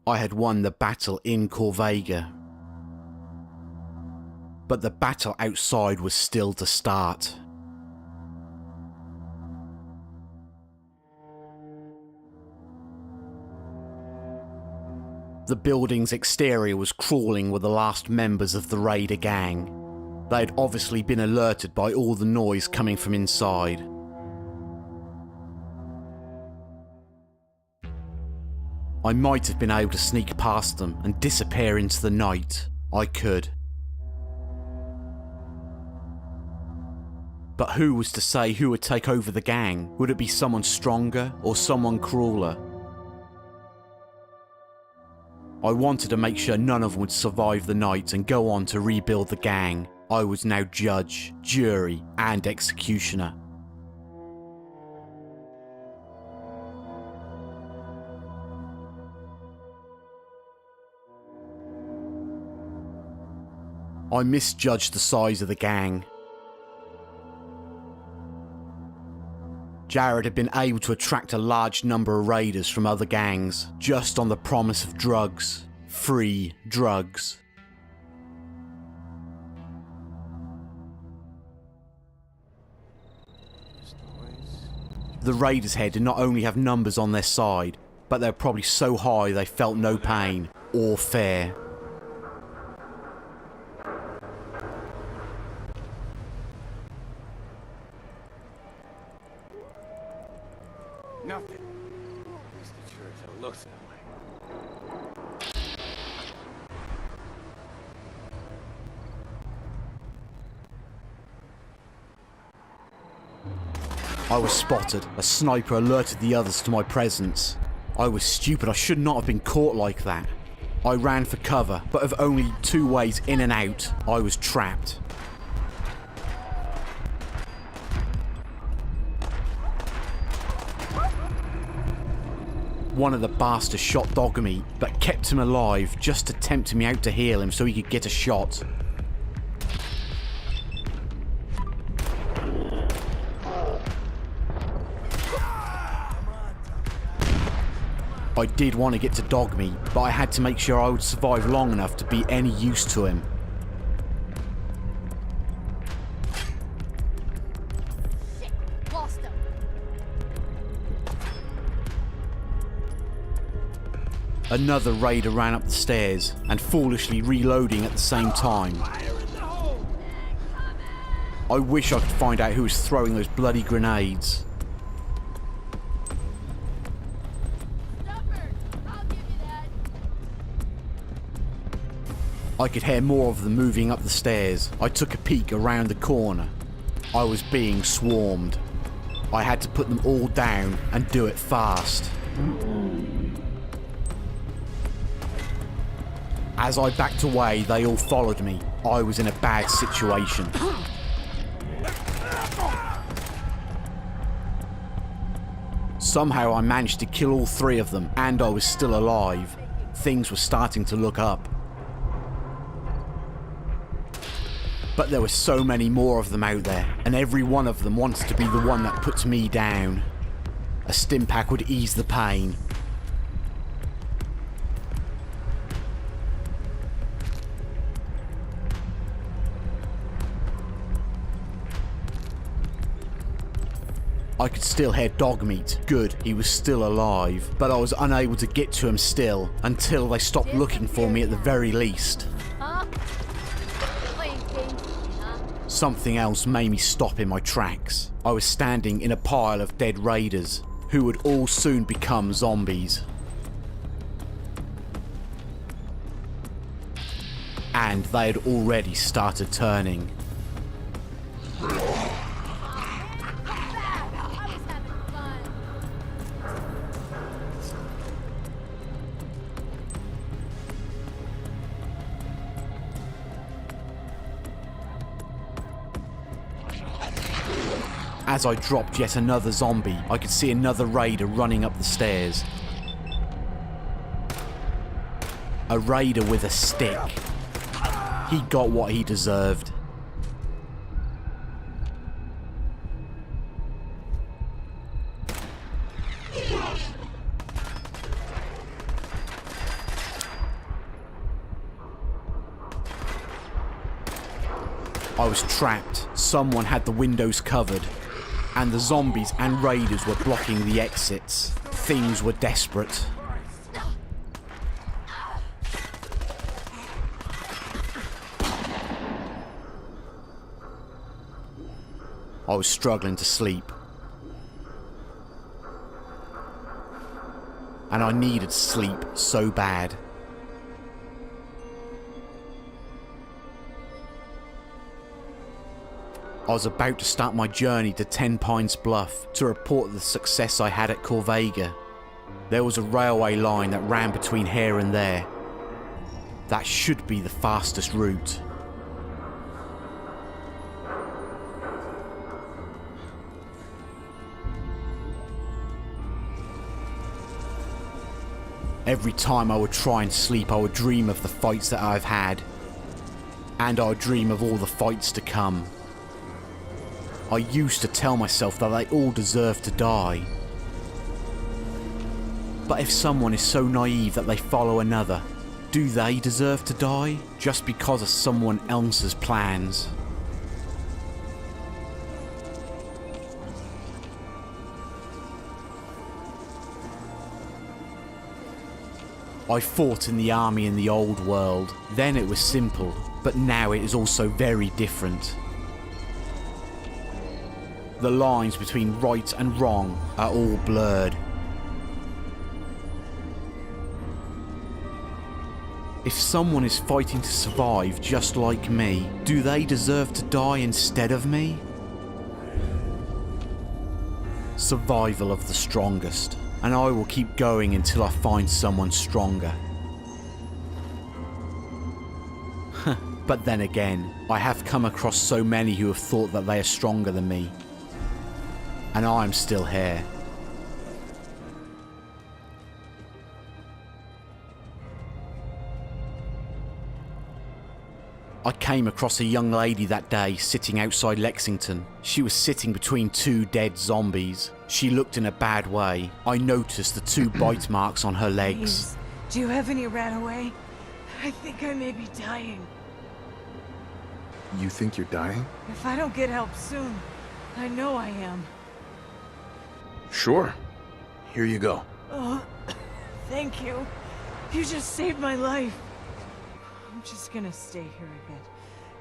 I had won the battle in Corvega. But the battle outside was still to start. The building's exterior was crawling with the last members of the raider gang. They had obviously been alerted by all the noise coming from inside. I might have been able to sneak past them and disappear into the night. I could. But who was to say who would take over the gang? Would it be someone stronger or someone crueler? I wanted to make sure none of them would survive the night and go on to rebuild the gang. I was now judge, jury, and executioner. I misjudged the size of the gang. Jared had been able to attract a large number of raiders from other gangs, just on the promise of drugs. Free drugs. The raiders here did not only have numbers on their side, but they were probably so high they felt no pain or fear. Nothing. At least the church, it looks that way. I was spotted. A sniper alerted the others to my presence. I was stupid. I should not have been caught like that. I ran for cover, but of only 2 ways in and out, I was trapped. One of the bastards shot Dogmeat, but kept him alive just to tempt me out to heal him so he could get a shot. I did want to get to Dogmeat, but I had to make sure I would survive long enough to be any use to him. Another raider ran up the stairs, and foolishly reloading at the same time. I wish I could find out who was throwing those bloody grenades. I could hear more of them moving up the stairs. I took a peek around the corner. I was being swarmed. I had to put them all down and do it fast. As I backed away, they all followed me. I was in a bad situation. Somehow I managed to kill all 3 of them, and I was still alive. Things were starting to look up. But there were so many more of them out there, and every one of them wanted to be the one that puts me down. A stim pack would ease the pain. I could still hear Dogmeat. Good, he was still alive. But I was unable to get to him still, until they stopped looking for me at the very least. Something else made me stop in my tracks. I was standing in a pile of dead raiders, who would all soon become zombies. And they had already started turning. As I dropped yet another zombie, I could see another raider running up the stairs. A raider with a stick. He got what he deserved. I was trapped, someone had the windows covered, and the zombies and raiders were blocking the exits. Things were desperate. I was struggling to sleep. And I needed sleep so bad. I was about to start my journey to 10 Pines Bluff to report the success I had at Corvega. There was a railway line that ran between here and there. That should be the fastest route. Every time I would try and sleep, I would dream of the fights that I've had. And I would dream of all the fights to come. I used to tell myself that they all deserve to die. But if someone is so naive that they follow another, do they deserve to die just because of someone else's plans? I fought in the army in the old world. Then it was simple, but now it is also very different. The lines between right and wrong are all blurred. If someone is fighting to survive just like me, do they deserve to die instead of me? Survival of the strongest, and I will keep going until I find someone stronger. But then again, I have come across so many who have thought that they are stronger than me. And I'm still here. I came across a young lady that day sitting outside Lexington. She was sitting between two dead zombies. She looked in a bad way. I noticed the 2 bite marks on her legs. Please, do you have any Radaway? I think I may be dying. You think you're dying? If I don't get help soon, I know I am. Sure. Here you go. Oh, thank you. You just saved my life. I'm just gonna stay here a bit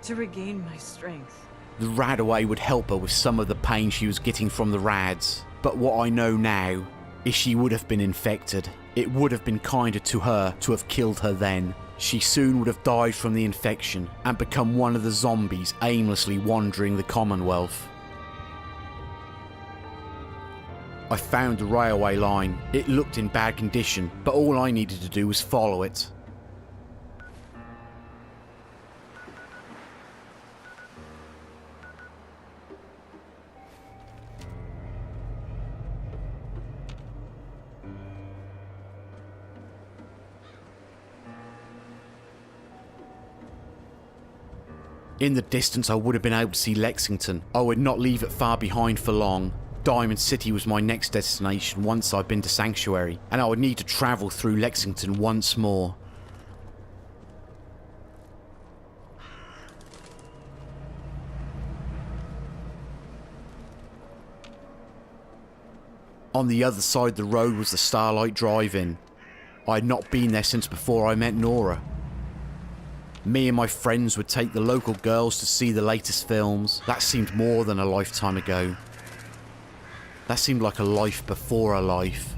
to regain my strength. The Radaway would help her with some of the pain she was getting from the rads. But what I know now is she would have been infected. It would have been kinder to her to have killed her then. She soon would have died from the infection and become one of the zombies aimlessly wandering the Commonwealth. I found the railway line. It looked in bad condition, but all I needed to do was follow it. In the distance I would have been able to see Lexington. I would not leave it far behind for long. Diamond City was my next destination once I'd been to Sanctuary, and I would need to travel through Lexington once more. On the other side of the road was the Starlight Drive-In. I had not been there since before I met Nora. Me and my friends would take the local girls to see the latest films. That seemed more than a lifetime ago. That seemed like a life before a life.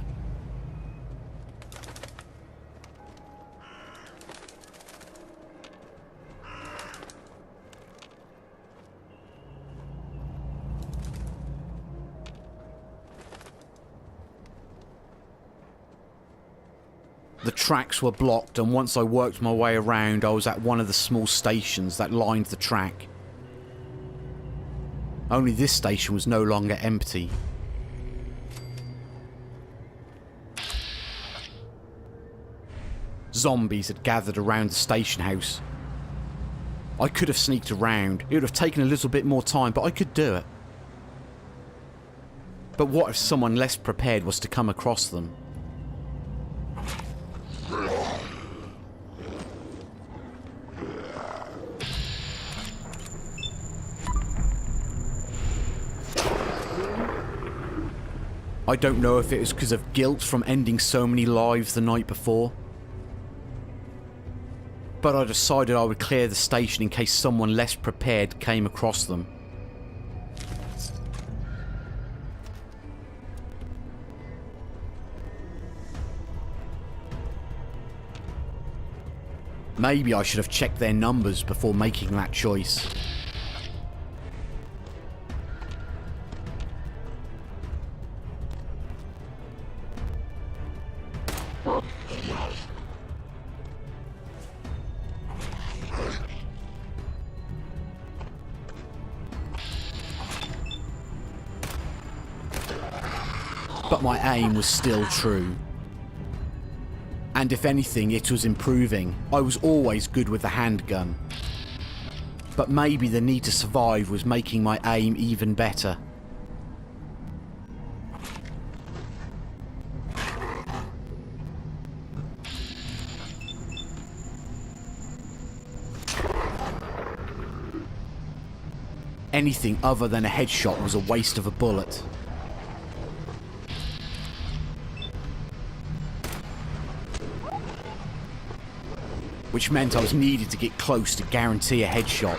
The tracks were blocked, and once I worked my way around, I was at one of the small stations that lined the track. Only this station was no longer empty. Zombies had gathered around the station house. I could have sneaked around. It would have taken a little bit more time, but I could do it. But what if someone less prepared was to come across them? I don't know if it was because of guilt from ending so many lives the night before, but I decided I would clear the station in case someone less prepared came across them. Maybe I should have checked their numbers before making that choice. But my aim was still true. And if anything, it was improving. I was always good with the handgun. But maybe the need to survive was making my aim even better. Anything other than a headshot was a waste of a bullet. Which meant I was needed to get close to guarantee a headshot.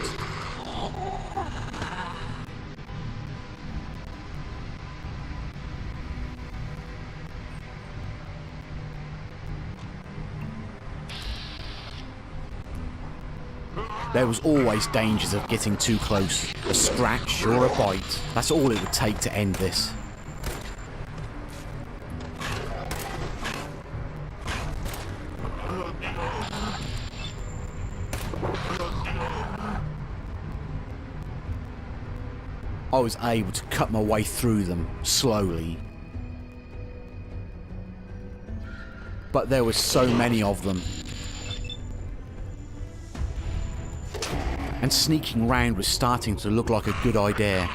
There was always dangers of getting too close. A scratch or a bite. That's all it would take to end this. I was able to cut my way through them, slowly. But there were so many of them. And sneaking round was starting to look like a good idea.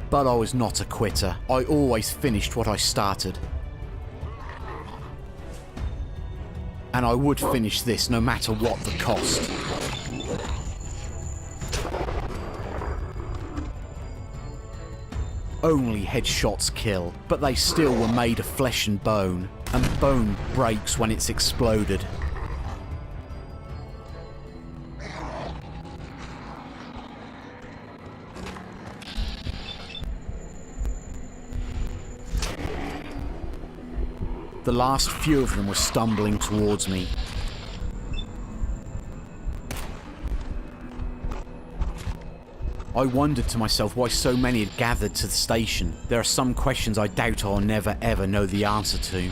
But I was not a quitter. I always finished what I started. And I would finish this no matter what the cost. Only headshots kill, but they still were made of flesh and bone breaks when it's exploded. The last few of them were stumbling towards me. I wondered to myself why so many had gathered to the station. There are some questions I doubt I'll never ever know the answer to.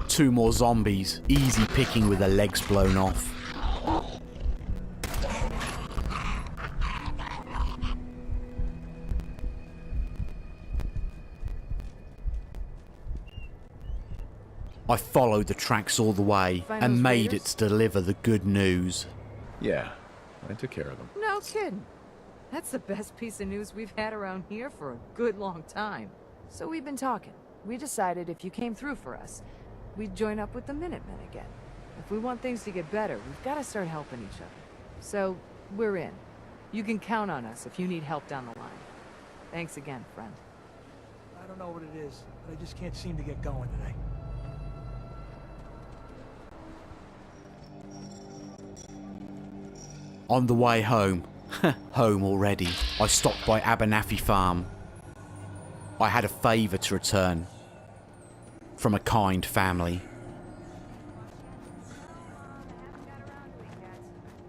Two more zombies, easy picking with their legs blown off. I followed the tracks all the way and made it to deliver the good news. Yeah, I took care of them. No kidding. That's the best piece of news we've had around here for a good long time. So we've been talking. We decided if you came through for us, we'd join up with the Minutemen again. If we want things to get better, we've got to start helping each other. So, we're in. You can count on us if you need help down the line. Thanks again, friend. I don't know what it is, but I just can't seem to get going today. On the way home, home already, I stopped by Abernathy Farm. I had a favour to return. From a kind family.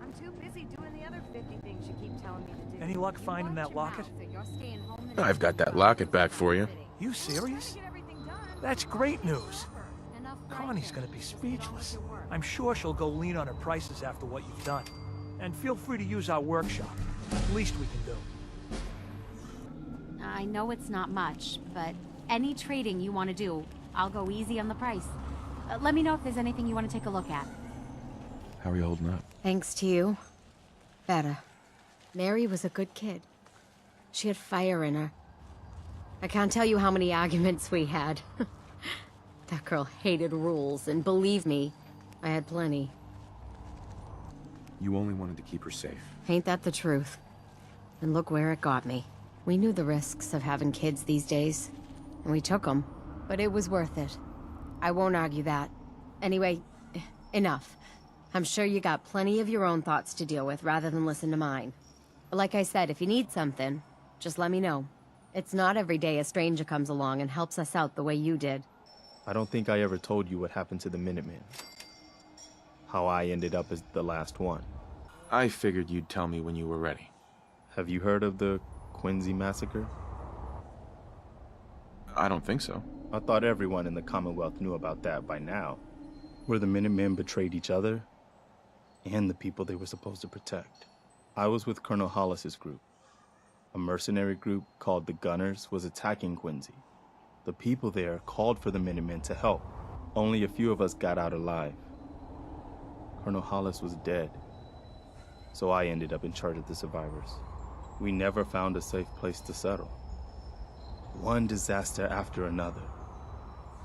I'm too busy doing the other 50 things you keep telling me to do. Any luck finding that locket? I've got that locket back for you. You serious? That's great news. Connie's gonna be speechless. I'm sure she'll go lean on her prices after what you've done. And feel free to use our workshop. Least we can do. I know it's not much, but any trading you want to do, I'll go easy on the price. Let me know if there's anything you want to take a look at. How are you holding up? Thanks to you. Better. Mary was a good kid. She had fire in her. I can't tell you how many arguments we had. That girl hated rules, and believe me, I had plenty. You only wanted to keep her safe. Ain't that the truth? And look where it got me. We knew the risks of having kids these days, and we took them, but it was worth it. I won't argue that. Anyway, enough. I'm sure you got plenty of your own thoughts to deal with rather than listen to mine. But like I said, if you need something, just let me know. It's not every day a stranger comes along and helps us out the way you did. I don't think I ever told you what happened to the Minutemen. How I ended up as the last one. I figured you'd tell me when you were ready. Have you heard of the Quincy massacre? I don't think so. I thought everyone in the Commonwealth knew about that by now. Where the Minutemen betrayed each other and the people they were supposed to protect. I was with Colonel Hollis's group. A mercenary group called the Gunners was attacking Quincy. The people there called for the Minutemen to help. Only a few of us got out alive. Colonel Hollis was dead, so I ended up in charge of the survivors. We never found a safe place to settle. One disaster after another.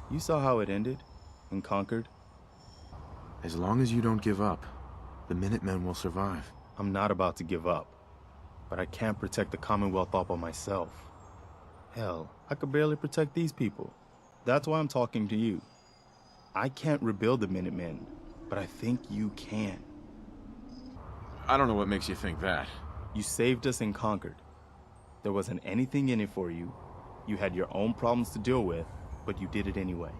You saw how it ended in Concord? As long as you don't give up, the Minutemen will survive. I'm not about to give up, but I can't protect the Commonwealth all by myself. Hell, I could barely protect these people. That's why I'm talking to you. I can't rebuild the Minutemen, but I think you can. I don't know what makes you think that. You saved us in Concord. There wasn't anything in it for you. You had your own problems to deal with, but you did it anyway.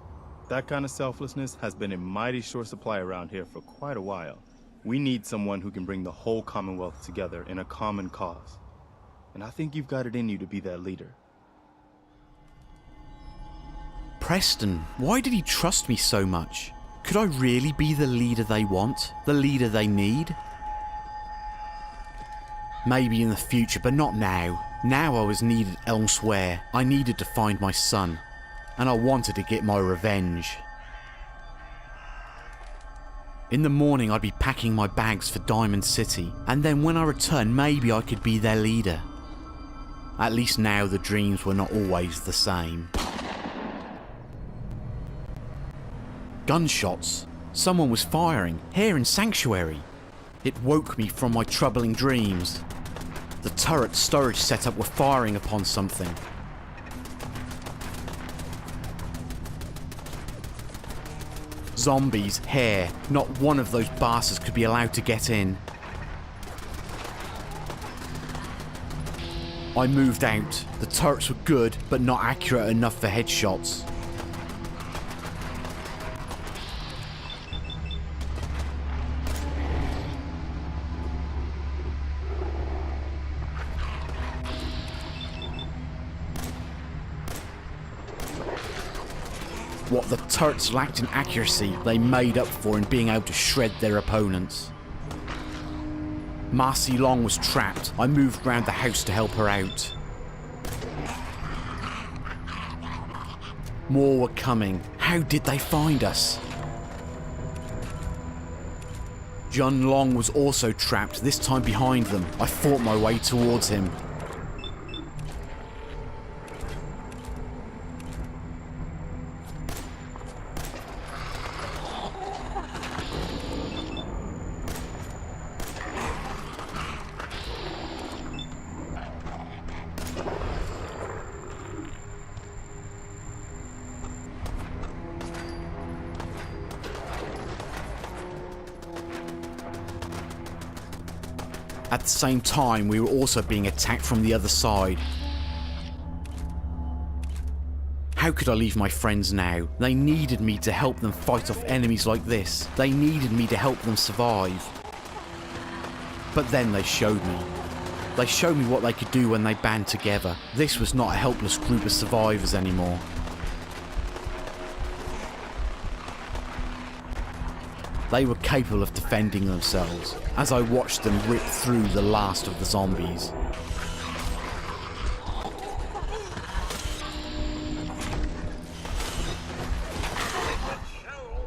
That kind of selflessness has been in mighty short supply around here for quite a while. We need someone who can bring the whole Commonwealth together in a common cause. And I think you've got it in you to be that leader. Preston, why did he trust me so much? Could I really be the leader they want? The leader they need? Maybe in the future, but not now. Now I was needed elsewhere. I needed to find my son. And I wanted to get my revenge. In the morning I'd be packing my bags for Diamond City, and then when I returned maybe I could be their leader. At least now the dreams were not always the same. Gunshots. Someone was firing, here in Sanctuary. It woke me from my troubling dreams. The turret storage setup were firing upon something. Zombies, here. Not one of those bastards could be allowed to get in. I moved out. The turrets were good, but not accurate enough for headshots. What the turrets lacked in accuracy, they made up for in being able to shred their opponents. Marcy Long was trapped. I moved round the house to help her out. More were coming. How did they find us? John Long was also trapped, this time behind them. I fought my way towards him. At the same time, we were also being attacked from the other side. How could I leave my friends now? They needed me to help them fight off enemies like this. They needed me to help them survive. But then they showed me. They showed me what they could do when they band together. This was not a helpless group of survivors anymore. They were capable of defending themselves, as I watched them rip through the last of the zombies.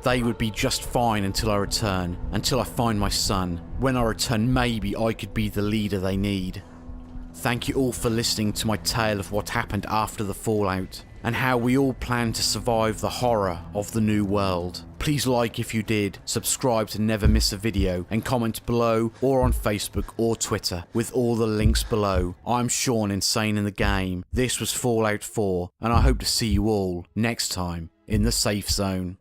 They would be just fine until I return, until I find my son. When I return, maybe I could be the leader they need. Thank you all for listening to my tale of what happened after the fallout, and how we all plan to survive the horror of the new world. Please like if you did, subscribe to never miss a video, and comment below or on Facebook or Twitter with all the links below. I'm Shaun, Insane in the Game. This was Fallout 4, and I hope to see you all next time in the safe zone.